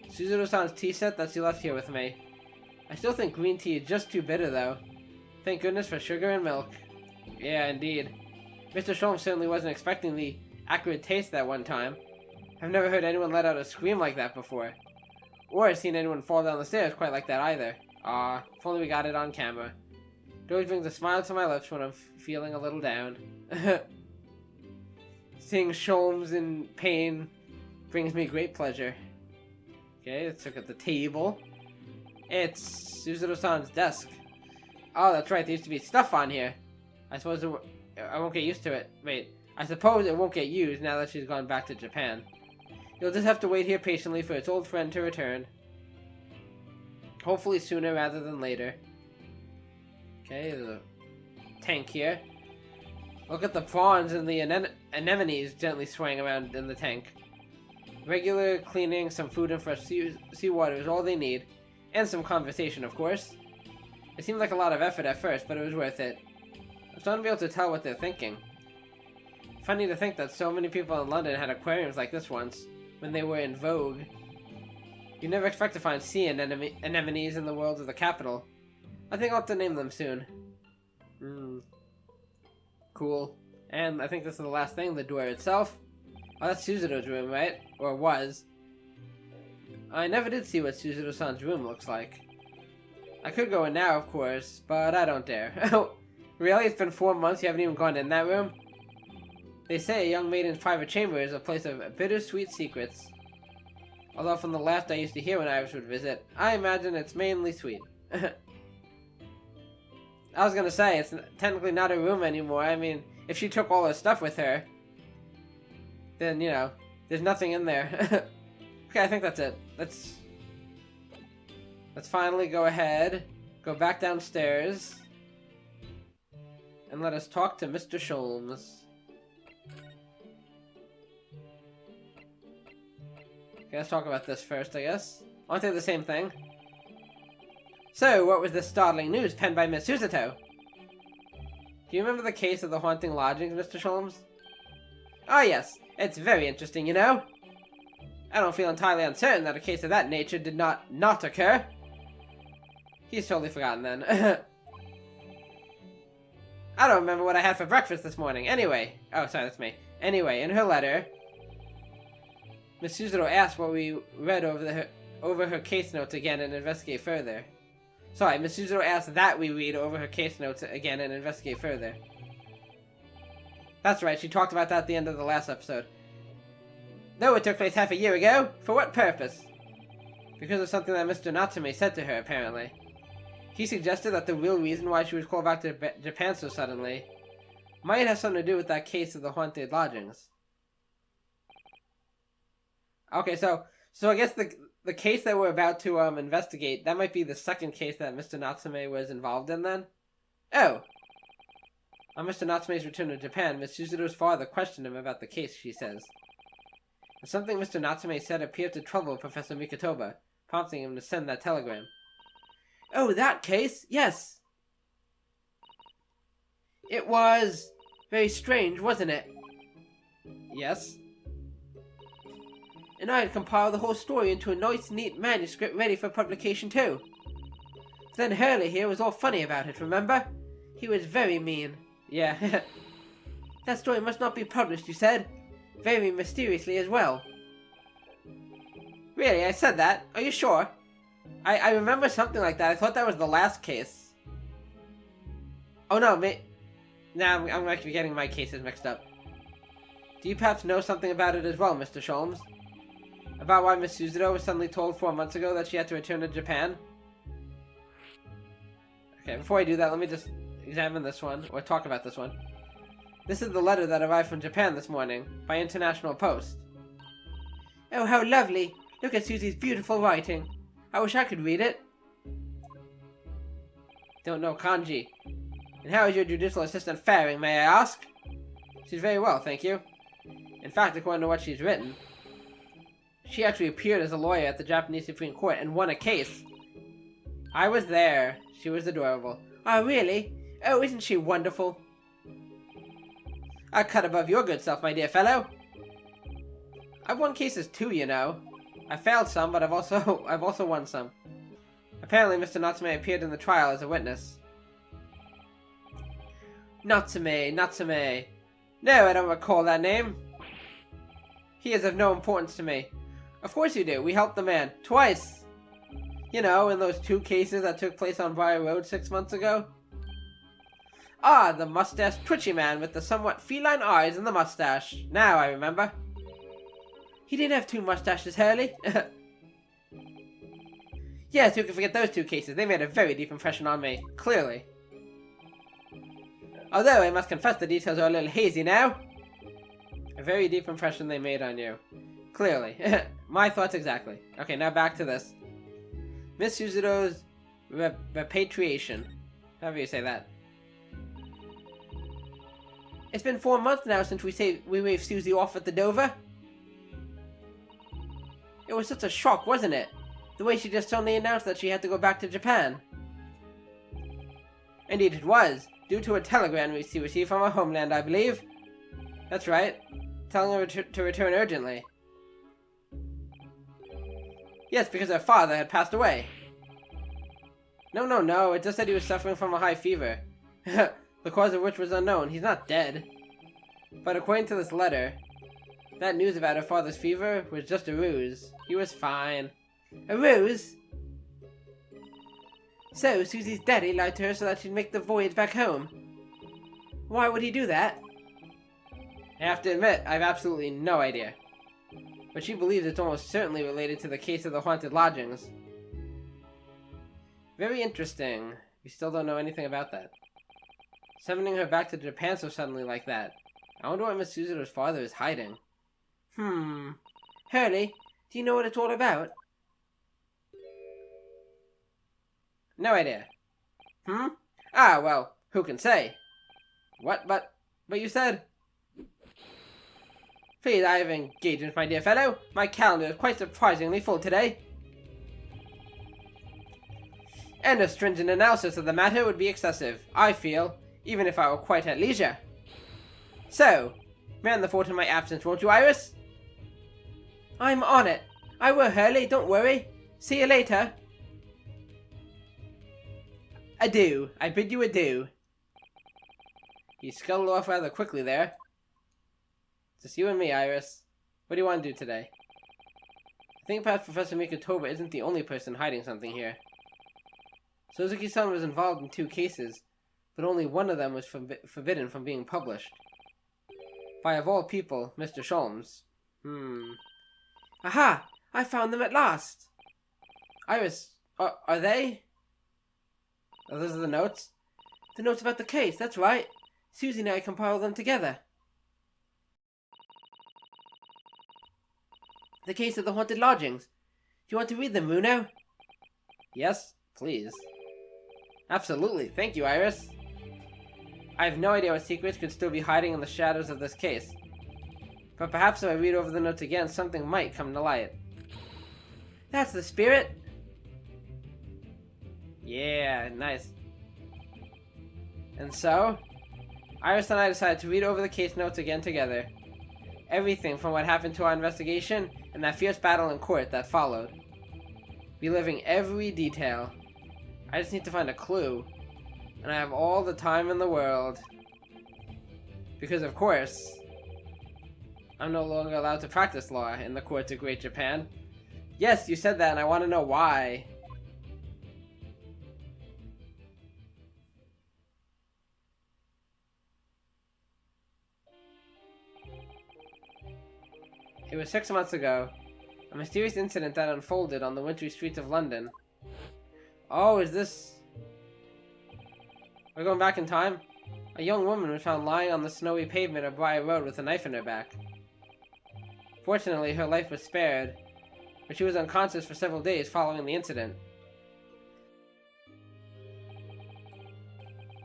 Suzuto-san's tea set that she left here with me. I still think green tea is just too bitter, though. Thank goodness for sugar and milk. Yeah, indeed. Mr. Sholmes certainly wasn't expecting the acrid taste that one time. I've never heard anyone let out a scream like that before. Or seen anyone fall down the stairs quite like that either. Aw, if only we got it on camera. It always brings a smile to my lips when I'm feeling a little down. Seeing Sholmes in pain brings me great pleasure. Okay, let's look at the table. It's Suzuto-san's desk. Oh, that's right, there used to be stuff on here. I suppose I won't get used to it. Wait, I suppose it won't get used now that she's gone back to Japan. You'll just have to wait here patiently for its old friend to return. Hopefully sooner rather than later. Okay, there's a tank here. Look at the prawns and the anemones gently swaying around in the tank. Regular cleaning, some food and fresh seawater is all they need. And some conversation, of course. It seemed like a lot of effort at first, but it was worth it. I'm starting to be able to tell what they're thinking. Funny to think that so many people in London had aquariums like this once, when they were in vogue. You never expect to find sea anemones in the world of the capital. I think I'll have to name them soon. Cool. And I think this is the last thing, the door itself. Oh, that's Suzuto's room, right? Or was. I never did see what Suzuto-san's room looks like. I could go in now, of course, but I don't dare. Really? It's been 4 months, you haven't even gone in that room? They say a young maiden's private chamber is a place of bittersweet secrets. Although from the laughter I used to hear when Iris would visit, I imagine it's mainly sweet. I was gonna say, it's technically not a room anymore. I mean, if she took all her stuff with her, then, you know, there's nothing in there. Okay, I think that's it. Let's finally go ahead, go back downstairs, and let us talk to Mr. Sholmes. Okay, let's talk about this first, I guess. Aren't they the same thing? So, what was this startling news penned by Miss Susato? Do you remember the case of the haunting lodgings, Mr. Sholmes? Ah, yes. It's very interesting, you know. I don't feel entirely uncertain that a case of that nature did not occur. He's totally forgotten then. I don't remember what I had for breakfast this morning. Anyway. Oh, sorry, that's me. Anyway, in her letter, Miss Susato asked what we read over her case notes again and investigate further. Sorry, Miss Susato asked that we read over her case notes again and investigate further. That's right, she talked about that at the end of the last episode. Though it took place half a year ago, for what purpose? Because of something that Mr. Natsume said to her, apparently. He suggested that the real reason why she was called back to Japan so suddenly might have something to do with that case of the haunted lodgings. Okay, so I guess the case that we're about to investigate, that might be the second case that Mr. Natsume was involved in then? Oh! On Mr. Natsume's return to Japan, Miss Susato's father questioned him about the case, she says. And something Mr. Natsume said appeared to trouble Professor Mikotoba, prompting him to send that telegram. Oh, that case? Yes! It was very strange, wasn't it? Yes. And I had compiled the whole story into a nice, neat manuscript ready for publication too. Then Hurley here was all funny about it, remember? He was very mean. Yeah. That story must not be published, you said? Very mysteriously as well. Really, I said that? Are you sure? I remember something like that. I thought that was the last case. Oh no, now I'm actually getting my cases mixed up. Do you perhaps know something about it as well, Mr. Sholmes? About why Miss Susato was suddenly told 4 months ago that she had to return to Japan? Okay, before I do that, let me just examine this one, or talk about this one. This is the letter that arrived from Japan this morning, by international post. Oh, how lovely! Look at Susie's beautiful writing. I wish I could read it. Don't know kanji. And how is your judicial assistant faring, may I ask? She's very well, thank you. In fact, according to what she's written, she actually appeared as a lawyer at the Japanese Supreme Court and won a case. I was there. She was adorable. Oh, really? Oh, isn't she wonderful? A cut above your good self, my dear fellow. I've won cases too, you know. I failed some, but I've also won some. Apparently, Mr. Natsume appeared in the trial as a witness. Natsume. No, I don't recall that name. He is of no importance to me. Of course you do. We helped the man. Twice. You know, in those 2 cases that took place on Briar Road 6 months ago. Ah, the mustached twitchy man with the somewhat feline eyes and the mustache. Now I remember. He didn't have 2 mustaches, Hurley. Yes, who can forget those 2 cases? They made a very deep impression on me. Clearly. Although, I must confess the details are a little hazy now. A very deep impression they made on you. Clearly. My thoughts exactly. Okay, now back to this. Miss Susato's repatriation. However you say that. It's been 4 months now since we waved Susie off at the Dover. It was such a shock, wasn't it? The way she just suddenly announced that she had to go back to Japan. Indeed it was, due to a telegram she received from her homeland, I believe. That's right, telling her to return urgently. Yes, because her father had passed away. No, it just said he was suffering from a high fever. The cause of which was unknown. He's not dead. But according to this letter, that news about her father's fever was just a ruse. He was fine. A ruse? So, Susie's daddy lied to her so that she'd make the voyage back home. Why would he do that? I have to admit, I have absolutely no idea. But she believes it's almost certainly related to the case of the haunted lodgings. Very interesting. We still don't know anything about that. Summoning her back to Japan so suddenly like that. I wonder what Miss Suzuto's father is hiding. Hurley, do you know what it's all about? No idea. Ah, well, who can say? What, but you said? Please, I have engagements, my dear fellow. My calendar is quite surprisingly full today. And a stringent analysis of the matter would be excessive, I feel, even if I were quite at leisure. So, man the fort in my absence, won't you, Iris? I'm on it. I will, Hurley, don't worry. See you later. Adieu. I bid you adieu. He scuttled off rather quickly there. Just you and me, Iris. What do you want to do today? I think perhaps Professor Mikotoba isn't the only person hiding something here. Suzuki-san was involved in 2 cases, but only one of them was forbidden from being published. By, of all people, Mr. Sholmes. Aha! I found them at last! Iris, are they? Oh, those are the notes? The notes about the case, that's right. Susie and I compiled them together. The case of the haunted lodgings. Do you want to read them, Muno? Yes, please. Absolutely. Thank you, Iris. I have no idea what secrets could still be hiding in the shadows of this case. But perhaps if I read over the notes again, something might come to light. That's the spirit! Yeah, nice. And so, Iris and I decided to read over the case notes again together. Everything from what happened to our investigation and that fierce battle in court that followed. Reliving every detail. I just need to find a clue. And I have all the time in the world. Because of course, I'm no longer allowed to practice law in the courts of Great Japan. Yes, you said that and I want to know why. It was 6 months ago. A mysterious incident that unfolded on the wintry streets of London. Oh, is this... We're going back in time? A young woman was found lying on the snowy pavement of Briar Road with a knife in her back. Fortunately, her life was spared, but she was unconscious for several days following the incident.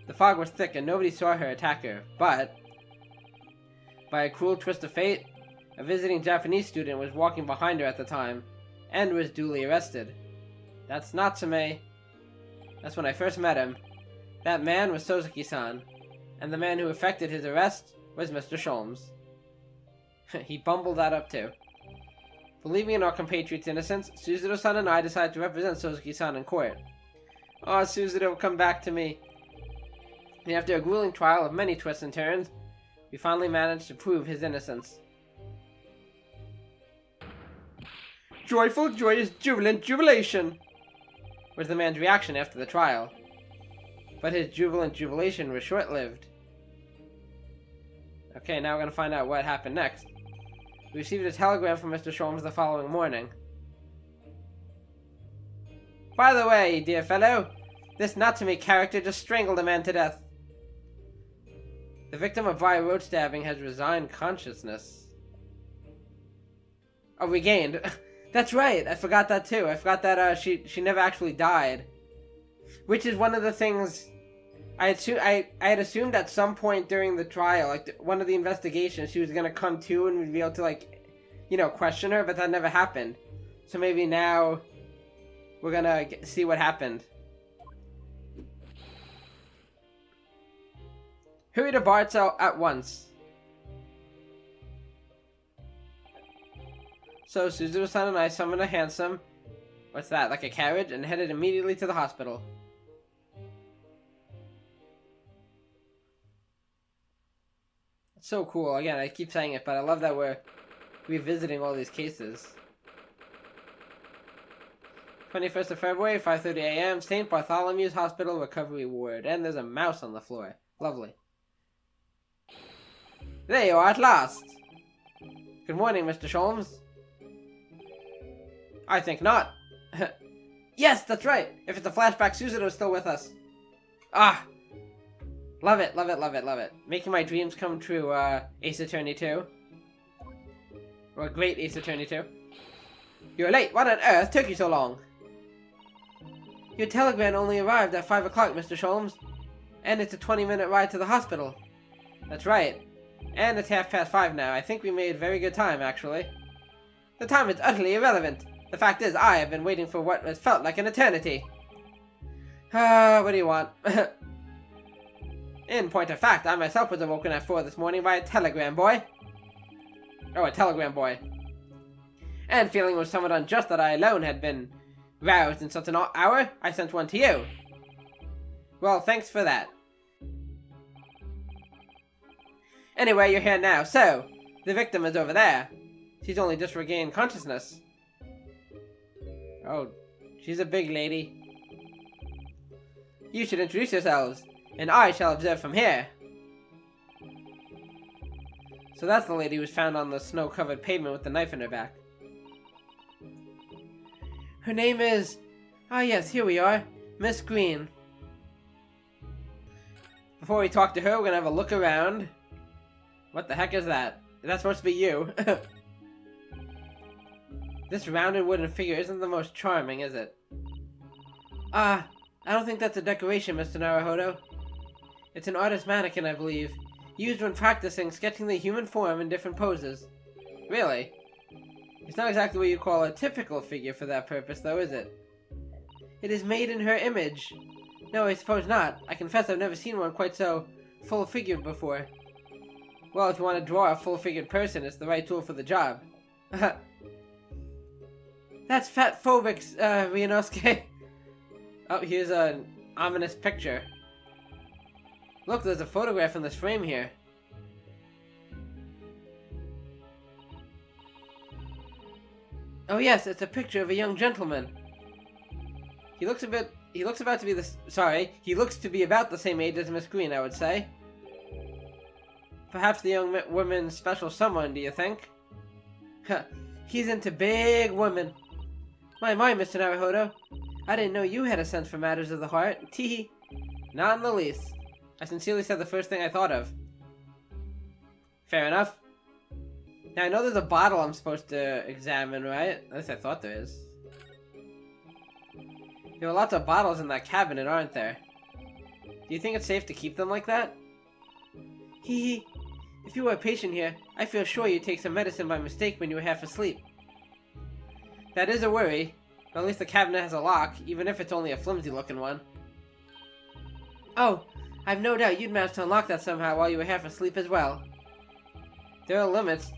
The fog was thick and nobody saw her attack her, but... by a cruel twist of fate, a visiting Japanese student was walking behind her at the time, and was duly arrested. That's Natsume. That's when I first met him. That man was Suzuki-san, and the man who effected his arrest was Mr. Sholmes. He bumbled that up too. Believing in our compatriot's innocence, Suzuto-san and I decided to represent Suzuki-san in court. Oh, Suzuto, come back to me. And after a grueling trial of many twists and turns, we finally managed to prove his innocence. Joyful, joyous, jubilant jubilation! Was the man's reaction after the trial. But his jubilant jubilation was short-lived. Okay, now we're going to find out what happened next. We received a telegram from Mr. Sholmes the following morning. By the way, dear fellow, this Natsume character just strangled a man to death. The victim of Briar Road stabbing has resigned consciousness. Oh, regained. That's right, I forgot that too. I forgot that she never actually died. Which is one of the things I had assumed at some point during the trial, like one of the investigations, she was gonna come to and we'd be able to, like, you know, question her, but that never happened. So maybe now we're gonna see what happened. Hurry to Bartzel at once. So Suzuto-san and I summoned a hansom, what's that, like a carriage, and headed immediately to the hospital. It's so cool. Again, I keep saying it, but I love that we're revisiting all these cases. 21st of February, 5:30 a.m., St. Bartholomew's Hospital Recovery Ward. And there's a mouse on the floor. Lovely. There you are at last. Good morning, Mr. Sholmes. I think not. Yes, that's right. If it's a flashback, Susanoo is still with us. Ah! Love it, love it, love it, love it. Making my dreams come true, Ace Attorney 2. Or Great Ace Attorney 2. You're late. What on earth took you so long? Your telegram only arrived at 5 o'clock, Mr. Sholmes. And it's a 20-minute ride to the hospital. That's right. And it's 5:30 now. I think we made very good time, actually. The time is utterly irrelevant. The fact is, I have been waiting for what has felt like an eternity. What do you want? In point of fact, I myself was awoken at 4 this morning by a telegram boy. Oh, a telegram boy. And feeling it was somewhat unjust that I alone had been roused in such an hour, I sent one to you. Well, thanks for that. Anyway, you're here now, so, the victim is over there. She's only just regained consciousness. Oh, she's a big lady. You should introduce yourselves, and I shall observe from here. So that's the lady who was found on the snow-covered pavement with the knife in her back. Her name is... Ah yes, here we are. Miss Green. Before we talk to her, we're gonna have a look around. What the heck is that? Is that supposed to be you? This rounded wooden figure isn't the most charming, is it? I don't think that's a decoration, Mr. Naruhodo. It's an artist's mannequin, I believe. Used when practicing sketching the human form in different poses. Really? It's not exactly what you call a typical figure for that purpose, though, is it? It is made in her image. No, I suppose not. I confess I've never seen one quite so full-figured before. Well, if you want to draw a full-figured person, it's the right tool for the job. That's fat-phobic, Ryunosuke. Oh, here's an ominous picture. Look, there's a photograph in this frame here. Oh yes, it's a picture of a young gentleman. He looks about to be about the same age as Miss Green, I would say. Perhaps the young woman's special someone, do you think? He's into big women. My, Mr. Naruhodo. I didn't know you had a sense for matters of the heart. Teehee. Not in the least. I sincerely said the first thing I thought of. Fair enough. Now, I know there's a bottle I'm supposed to examine, right? At least I thought there is. There are lots of bottles in that cabinet, aren't there? Do you think it's safe to keep them like that? Hee hee. If you were a patient here, I feel sure you'd take some medicine by mistake when you were half asleep. That is a worry, but at least the cabinet has a lock, even if it's only a flimsy-looking one. Oh, I've no doubt you'd manage to unlock that somehow while you were half asleep as well. There are limits,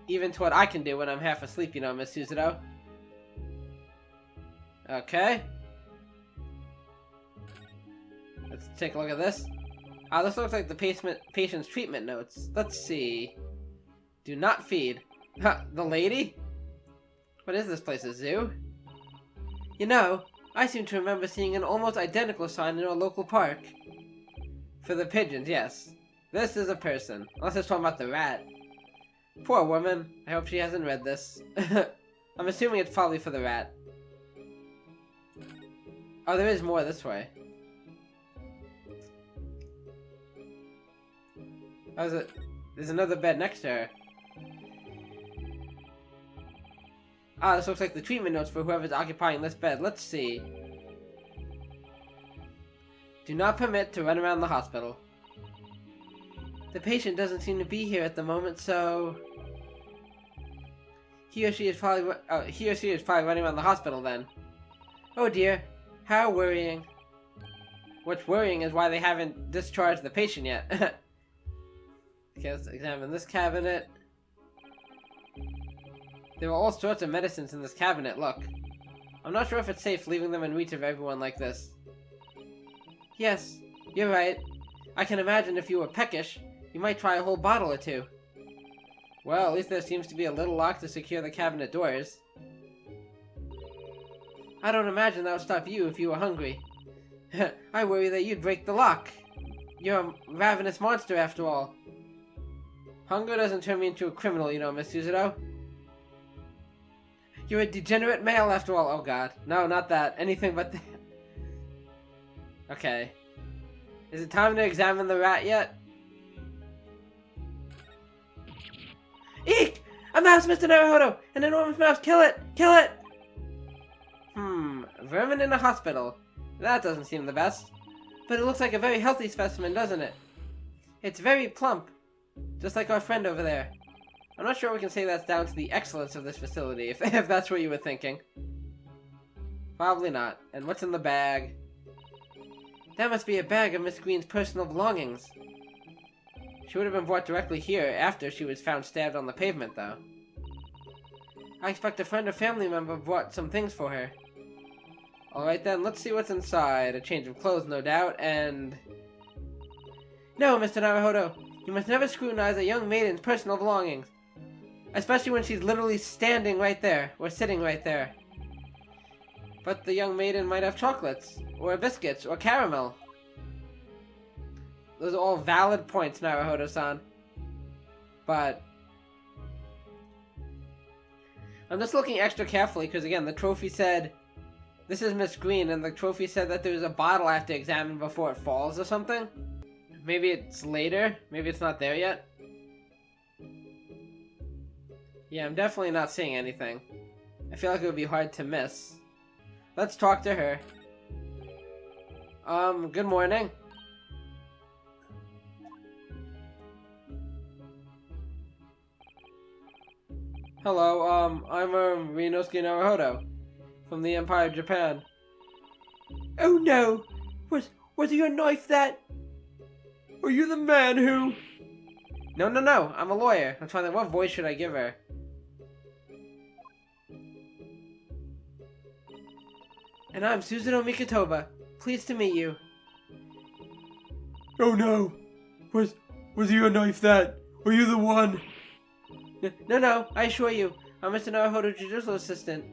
even to what I can do when I'm half asleep, you know, Miss Susanoo. Okay. Let's take a look at this. This looks like the patient's treatment notes. Let's see. Do not feed. The lady? What is this place, a zoo? You know, I seem to remember seeing an almost identical sign in our local park. For the pigeons, yes. This is a person. Unless it's talking about the rat. Poor woman. I hope she hasn't read this. I'm assuming it's probably for the rat. Oh, there is more this way. There's another bed next to her. This looks like the treatment notes for whoever's occupying this bed. Let's see. Do not permit to run around the hospital. The patient doesn't seem to be here at the moment, so... He or she is probably running around the hospital then. Oh dear. How worrying. What's worrying is why they haven't discharged the patient yet. Okay, let's examine this cabinet. There are all sorts of medicines in this cabinet, look. I'm not sure if it's safe leaving them in reach of everyone like this. Yes, you're right. I can imagine if you were peckish, you might try a whole bottle or two. Well, at least there seems to be a little lock to secure the cabinet doors. I don't imagine that would stop you if you were hungry. I worry that you'd break the lock. You're a ravenous monster after all. Hunger doesn't turn me into a criminal, you know, Miss Suzuto. You're a degenerate male after all. Oh god. No, not that. Anything but that. Okay. Is it time to examine the rat yet? Eek! A mouse, Mr. Naruhodo! An enormous mouse! Kill it! Kill it! Vermin in a hospital. That doesn't seem the best. But it looks like a very healthy specimen, doesn't it? It's very plump. Just like our friend over there. I'm not sure we can say that's down to the excellence of this facility, if that's what you were thinking. Probably not. And what's in the bag? That must be a bag of Miss Green's personal belongings. She would have been brought directly here after she was found stabbed on the pavement, though. I expect a friend or family member brought some things for her. Alright then, let's see what's inside. A change of clothes, no doubt, and... No, Mr. Naruhodo! You must never scrutinize a young maiden's personal belongings. Especially when she's literally standing right there, or sitting right there. But the young maiden might have chocolates, or biscuits, or caramel. Those are all valid points, Naruhodo-san. But... I'm just looking extra carefully, because again, the trophy said... This is Miss Green, and the trophy said that there's a bottle I have to examine before it falls or something. Maybe it's later. Maybe it's not there yet. Yeah, I'm definitely not seeing anything. I feel like it would be hard to miss. Let's talk to her. Good morning. Hello, I'm Rinosuke Naruhodo from the Empire of Japan. Oh no! Was your knife that? Are you the man who... No, I'm a lawyer. I'm trying to... What voice should I give her? And I'm Suzuno Mikotoba. Pleased to meet you. Oh no! Was your knife that? Were you the one? No, I assure you. I'm Mr. Naruhodo's judicial assistant.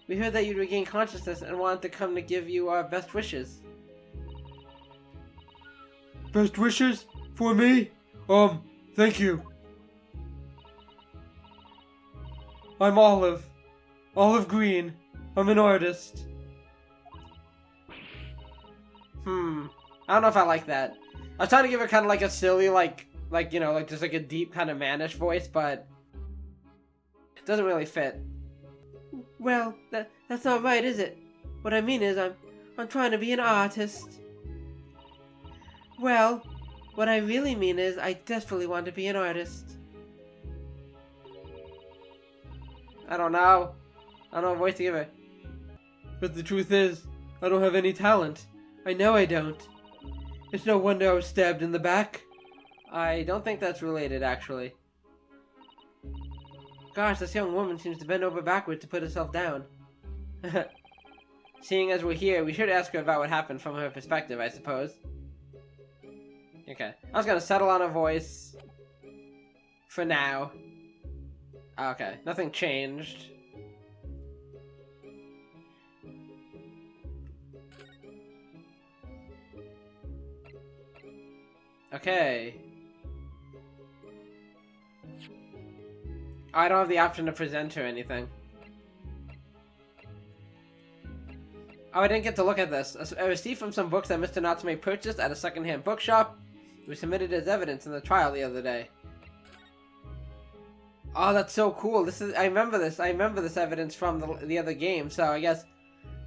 We heard that you'd regained consciousness and wanted to come to give you our best wishes. Best wishes? For me? Thank you. I'm Olive. Olive Green. I'm an artist. I don't know if I like that. I was trying to give her kind of like a silly, like, you know, like just like a deep kind of mannish voice, but it doesn't really fit. Well, that's not right, is it? What I mean is I'm trying to be an artist. Well, what I really mean is I desperately want to be an artist. I don't know. I don't know what voice to give her. But the truth is, I don't have any talent. I know I don't. It's no wonder I was stabbed in the back. I don't think that's related, actually. Gosh, this young woman seems to bend over backwards to put herself down. Seeing as we're here, we should ask her about what happened from her perspective, I suppose. Okay. I was gonna settle on a voice. For now. Okay. Nothing changed. Okay. I don't have the option to present or anything. Oh, I didn't get to look at this. A receipt from some books that Mr. Natsume purchased at a second-hand bookshop. It was submitted as evidence in the trial the other day. Oh, that's so cool. I remember this. I remember this evidence from the other game, so I guess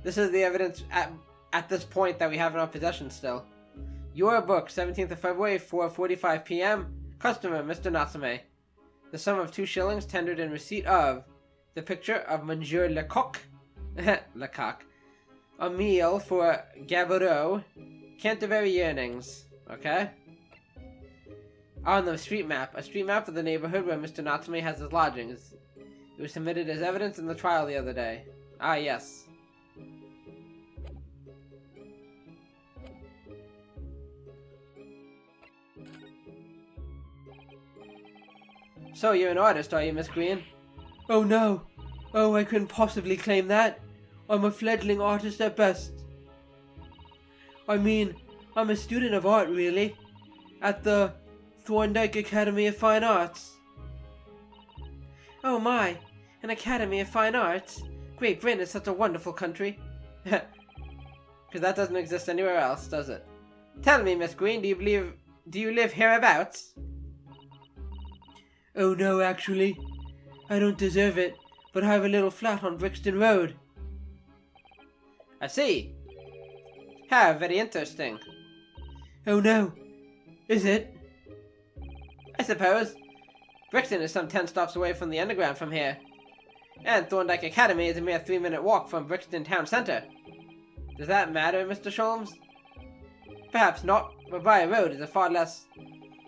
this is the evidence at this point that we have in our possession still. Your book, 17th of February, 4:45 p.m. Customer, Mr. Natsume. The sum of 2 shillings tendered in receipt of the picture of Monsieur Lecoq, Lecoq, a meal for Gaboreau, Canterbury earnings. Okay. On the street map, a street map of the neighborhood where Mr. Natsume has his lodgings. It was submitted as evidence in the trial the other day. Ah, yes. So, you're an artist, are you, Miss Green? Oh, no. Oh, I couldn't possibly claim that. I'm a fledgling artist at best. I mean, I'm a student of art, really. At the Thorndike Academy of Fine Arts. Oh my, an Academy of Fine Arts? Great Britain is such a wonderful country. Because that doesn't exist anywhere else, does it? Tell me, Miss Green, do you live hereabouts? Oh no, actually. I don't deserve it, but I have a little flat on Brixton Road. I see. How very interesting. Oh no. Is it? I suppose. Brixton is some 10 stops away from the underground from here. And Thorndike Academy is a mere 3-minute walk from Brixton town centre. Does that matter, Mr. Sholmes? Perhaps not, but Briar Road is a far less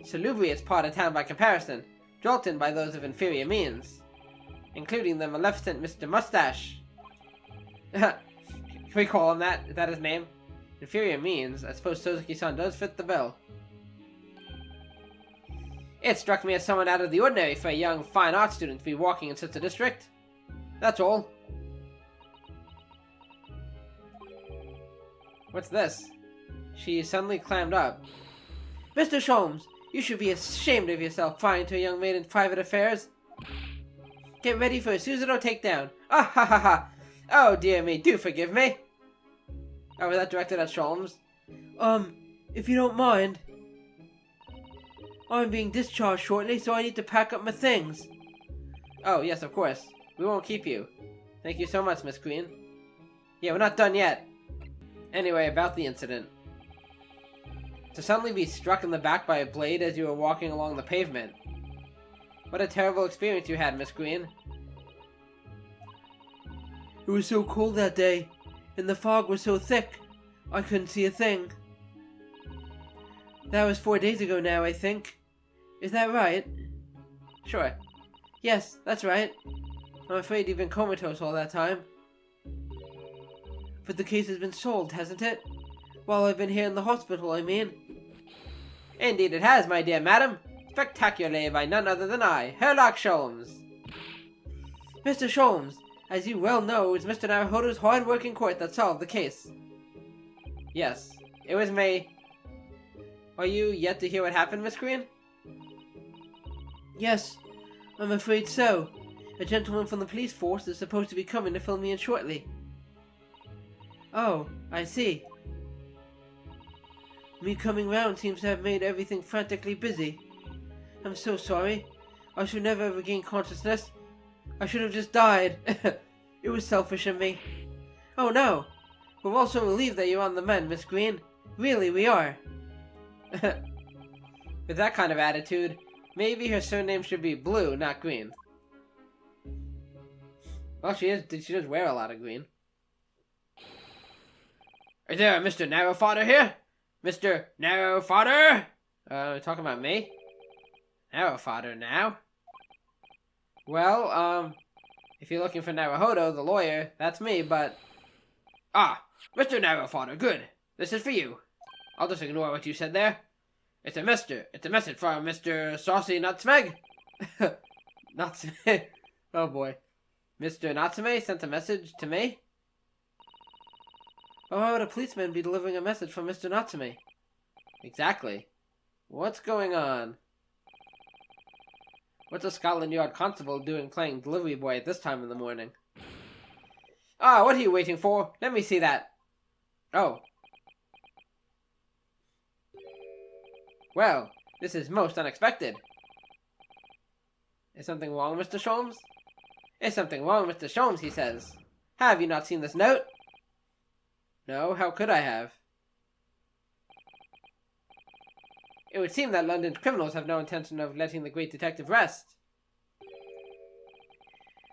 salubrious part of town by comparison, dwelt in by those of inferior means, including the maleficent Mr. Mustache. Can we call him that? Is that his name? Inferior means? I suppose Suzuki-san does fit the bill. It struck me as somewhat out of the ordinary for a young fine art student to be walking in such a district. That's all. What's this? She suddenly clammed up. Mr. Sholmes, you should be ashamed of yourself prying into a young maiden's private affairs. Get ready for a Susanoo takedown. Ah ha ha ha. Oh dear me, do forgive me. Oh, was that directed at Sholmes? If you don't mind. I'm being discharged shortly, so I need to pack up my things. Oh, yes, of course. We won't keep you. Thank you so much, Miss Green. Yeah, we're not done yet. Anyway, about the incident. To suddenly be struck in the back by a blade as you were walking along the pavement. What a terrible experience you had, Miss Green. It was so cold that day, and the fog was so thick, I couldn't see a thing. That was 4 days ago now, I think. Is that right? Sure. Yes, that's right. I'm afraid you've been comatose all that time. But the case has been solved, hasn't it? While I've been here in the hospital, I mean. Indeed it has, my dear madam. Spectacularly by none other than I, Herlock Sholmes. Mr. Sholmes, as you well know, it was Mr. Naruhodo's hard-working court that solved the case. Yes, it was me. Are you yet to hear what happened, Miss Green? Yes, I'm afraid so. A gentleman from the police force is supposed to be coming to fill me in shortly. Oh, I see. Me coming round seems to have made everything frantically busy. I'm so sorry. I should never have regained consciousness. I should have just died. It was selfish of me. Oh no! We're also relieved that you're on the mend, Miss Green. Really, we are. With that kind of attitude, maybe her surname should be Blue, not Green. Well, she does wear a lot of green. Is there a Mr. Narrowfodder here? Mr. Narrowfodder? Talking about me? Narrowfodder now? Well, if you're looking for Naruhodo, the lawyer, that's me, but... Ah, Mr. Narrowfodder, good. This is for you. I'll just ignore what you said there. It's a message from Mr. Saucy Nutsmeg. Nutsmeg? Oh boy. Mr. Natsume sent a message to me? Why would a policeman be delivering a message from Mr. Natsume? Exactly. What's going on? What's a Scotland Yard constable doing playing delivery boy at this time in the morning? Ah, what are you waiting for? Let me see that. Oh. Well, this is most unexpected. Is something wrong, Mr. Sholmes? Is something wrong, Mr. Sholmes, he says. Have you not seen this note? No, how could I have? It would seem that London's criminals have no intention of letting the great detective rest.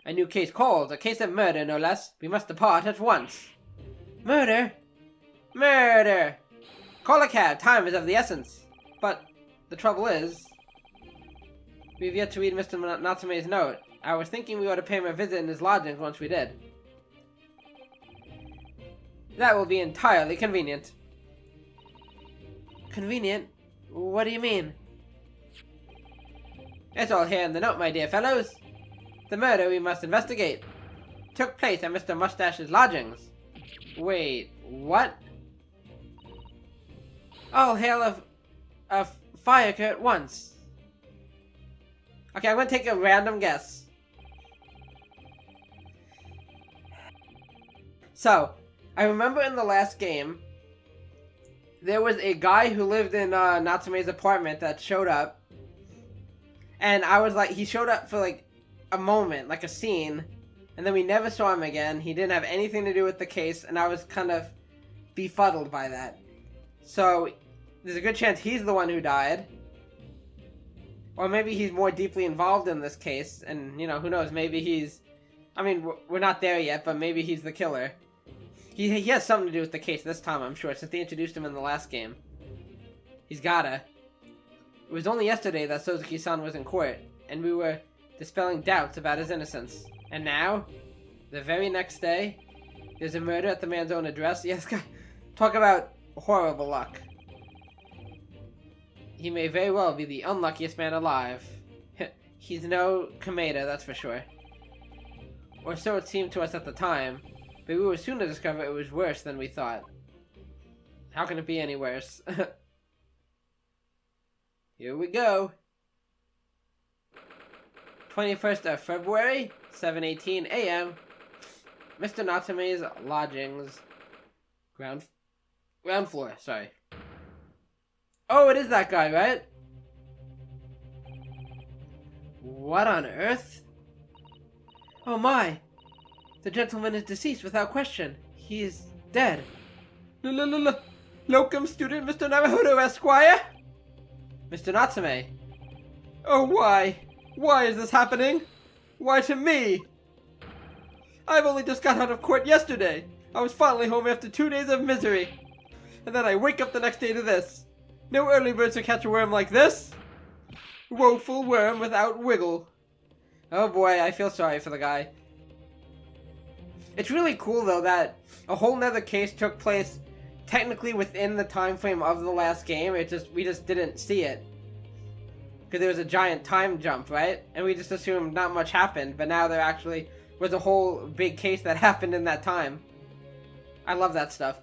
A new case called, a case of murder, no less. We must depart at once. Murder? Murder! Call a cab, time is of the essence. But the trouble is, we've yet to read Mr. Natsume's note. I was thinking we ought to pay him a visit in his lodgings once we did. That will be entirely convenient. Convenient? What do you mean? It's all here in the note, my dear fellows. The murder we must investigate took place at Mr. Mustache's lodgings. Wait, what? All hail a fire at once. Okay, I'm gonna take a random guess. So, I remember in the last game, there was a guy who lived in Natsume's apartment that showed up. And I was like, he showed up for like a moment, like a scene. And then we never saw him again. He didn't have anything to do with the case. And I was kind of befuddled by that. So, there's a good chance he's the one who died. Or maybe he's more deeply involved in this case. And, you know, who knows, maybe he's... I mean, we're not there yet, but maybe he's the killer. He has something to do with the case this time, I'm sure, since they introduced him in the last game. He's gotta. It was only yesterday that Suzuki-san was in court, and we were dispelling doubts about his innocence. And now, the very next day, there's a murder at the man's own address. Yes, talk about horrible luck. He may very well be the unluckiest man alive. He's no Kameda, that's for sure. Or so it seemed to us at the time. But we were soon to discover it was worse than we thought. How can it be any worse? Here we go. 21st of February, 7:18 a.m. Mr. Natsume's lodgings. Ground floor, sorry. Oh, it is that guy, right? What on earth? Oh my! The gentleman is deceased without question. He is dead. Locum student Mr. Naruhodo, Esquire? Mr. Natsume. Oh, why? Why is this happening? Why to me? I've only just got out of court yesterday. I was finally home after 2 days of misery. And then I wake up the next day to this. No early birds to catch a worm like this. Woeful worm without wiggle. Oh boy, I feel sorry for the guy. It's really cool, though, that a whole nother case took place technically within the time frame of the last game. We just didn't see it. Because there was a giant time jump, right? And we just assumed not much happened, but now there actually was a whole big case that happened in that time. I love that stuff.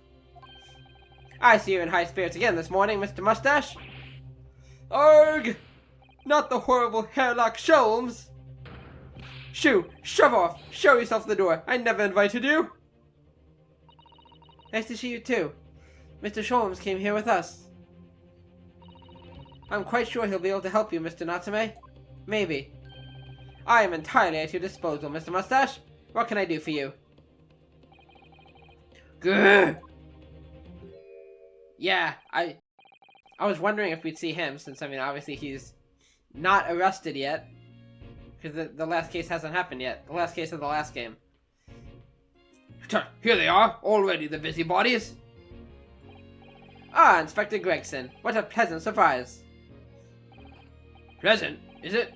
I see you in high spirits again this morning, Mr. Mustache. Arg! Not the horrible hairlock Sholmes! Shoo! Shove off! Show yourself the door! I never invited you! Nice to see you too. Mr. Sholmes came here with us. I'm quite sure he'll be able to help you, Mr. Natsume. Maybe. I am entirely at your disposal, Mr. Mustache. What can I do for you? Grr! Yeah, I was wondering if we'd see him, since, I mean, obviously he's not arrested yet. Because the last case hasn't happened yet. The last case of the last game. Here they are, already the busybodies. Ah, Inspector Gregson. What a pleasant surprise. Pleasant, is it?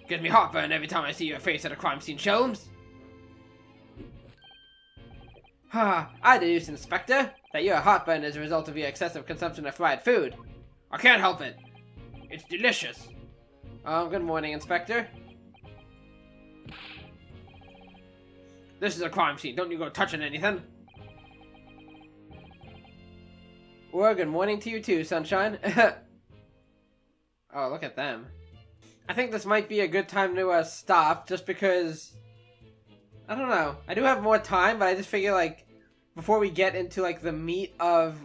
Gives me heartburn every time I see your face at a crime scene, Sholmes. I deduce, Inspector, that your heartburn is a result of your excessive consumption of fried food. I can't help it. It's delicious. Good morning, Inspector. This is a crime scene. Don't you go touching anything. Well, good morning to you too, Sunshine. Oh, look at them. I think this might be a good time to stop, just because... I don't know. I do have more time, but I just figure, like, before we get into, like, the meat of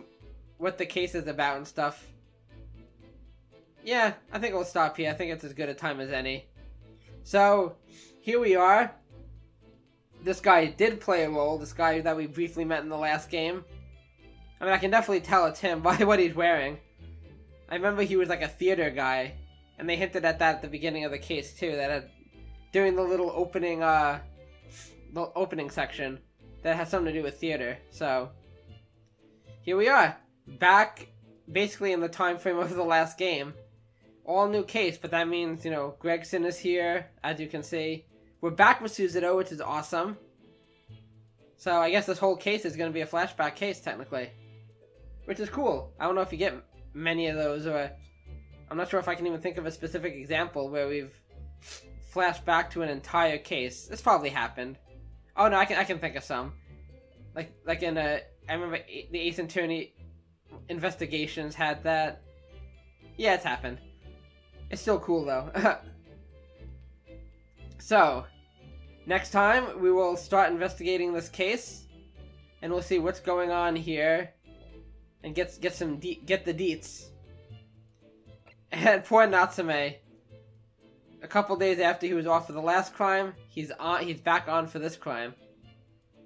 what the case is about and stuff. Yeah, I think we'll stop here. I think it's as good a time as any. So, here we are. This guy did play a role, this guy that we briefly met in the last game. I mean, I can definitely tell it's him by what he's wearing. I remember he was like a theater guy, and they hinted at that at the beginning of the case too, that during the little opening, the opening section, that has something to do with theater. So, here we are, back basically in the time frame of the last game. All new case, but that means, you know, Gregson is here, as you can see. We're back with Suzuto, which is awesome. So I guess this whole case is going to be a flashback case, technically. Which is cool. I don't know if you get many of those, or... I'm not sure if I can even think of a specific example where we've flashed back to an entire case. This probably happened. Oh no, I can think of some. Like in I remember the Ace Attorney Investigations had that. Yeah, it's happened. It's still cool though. So, next time we will start investigating this case, and we'll see what's going on here, and get the deets. And poor Natsume. A couple days after he was off for the last crime, he's back on for this crime.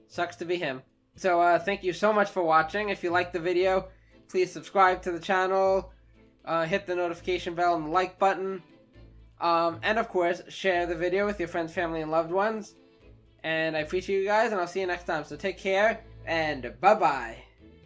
Sucks to be him. So thank you so much for watching. If you liked the video, please subscribe to the channel, hit the notification bell and the like button, and of course share the video with your friends, family, and loved ones. And I appreciate you guys, and I'll see you next time. So take care, and bye bye.